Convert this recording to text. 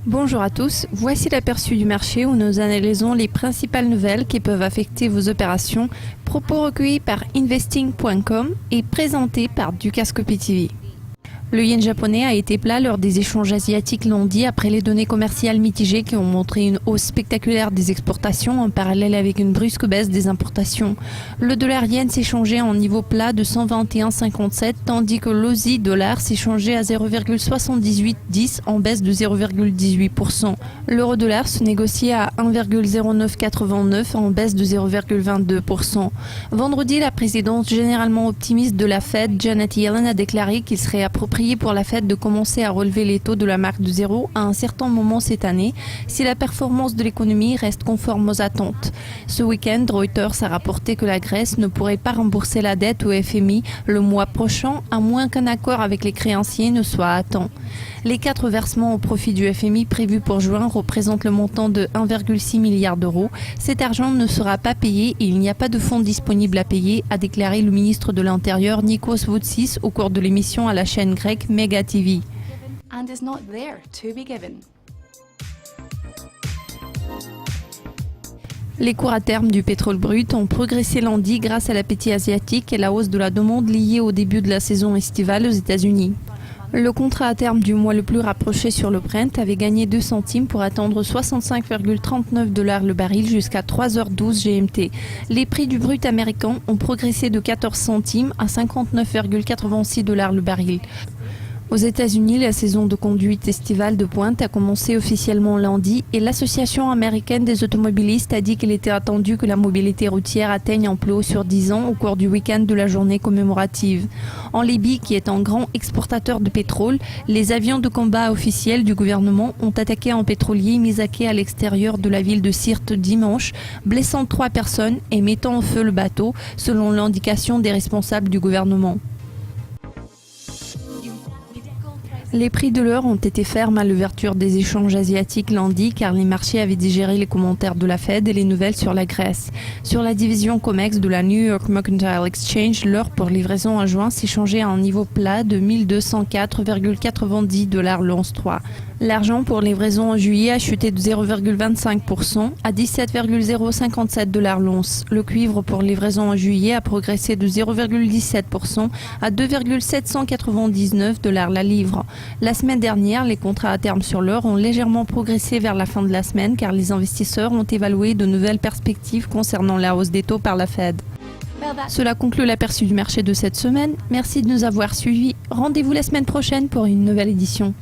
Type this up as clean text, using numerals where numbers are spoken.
Bonjour à tous, voici l'aperçu du marché où nous analysons les principales nouvelles qui peuvent affecter vos opérations, propos recueillis par investing.com et présentés par Dukascopy TV. Le yen japonais a été plat lors des échanges asiatiques lundi après les données commerciales mitigées qui ont montré une hausse spectaculaire des exportations en parallèle avec une brusque baisse des importations. Le dollar yen s'échangeait en niveau plat de 121,57 tandis que l'Aussie dollar s'échangeait à 0,7810 en baisse de 0,18%. L'euro dollar se négociait à 1,0989 en baisse de 0,22%. Vendredi, la présidente généralement optimiste de la Fed, Janet Yellen, a déclaré qu'il serait approprié pour la Fed de commencer à relever les taux de la marque de zéro à un certain moment cette année si la performance de l'économie reste conforme aux attentes. Ce week-end, Reuters a rapporté que la Grèce ne pourrait pas rembourser la dette au FMI le mois prochain à moins qu'un accord avec les créanciers ne soit à temps. Les 4 versements au profit du FMI prévus pour juin représentent le montant de 1,6 milliard d'euros. Cet argent ne sera pas payé et il n'y a pas de fonds disponibles à payer, a déclaré le ministre de l'Intérieur Nikos Voutsis au cours de l'émission à la chaîne grecque Mega TV. And is not there to be given. Les cours à terme du pétrole brut ont progressé lundi grâce à l'appétit asiatique et la hausse de la demande liée au début de la saison estivale aux États-Unis. Le contrat à terme du mois le plus rapproché sur le Brent avait gagné 2 centimes pour atteindre 65,39 $ le baril jusqu'à 3h12 GMT. Les prix du brut américain ont progressé de 14 centimes à 59,86 $ le baril. Aux États-Unis, la saison de conduite estivale de pointe a commencé officiellement lundi et l'Association américaine des automobilistes a dit qu'il était attendu que la mobilité routière atteigne un plus haut sur 10 ans au cours du week-end de la journée commémorative. En Libye, qui est un grand exportateur de pétrole, les avions de combat officiels du gouvernement ont attaqué un pétrolier mis à quai à l'extérieur de la ville de Sirte dimanche, blessant 3 personnes et mettant au feu le bateau, selon l'indication des responsables du gouvernement. Les prix de l'or ont été fermes à l'ouverture des échanges asiatiques lundi car les marchés avaient digéré les commentaires de la Fed et les nouvelles sur la Grèce. Sur la division COMEX de la New York Mercantile Exchange, l'or pour livraison en juin s'échangeait à un niveau plat de 1204,90 $ l'once 3. L'argent pour livraison en juillet a chuté de 0,25% à 17,057 $ l'once. Le cuivre pour livraison en juillet a progressé de 0,17% à 2,799 $ la livre. La semaine dernière, les contrats à terme sur l'or ont légèrement progressé vers la fin de la semaine car les investisseurs ont évalué de nouvelles perspectives concernant la hausse des taux par la Fed. Cela conclut l'aperçu du marché de cette semaine. Merci de nous avoir suivis. Rendez-vous la semaine prochaine pour une nouvelle édition.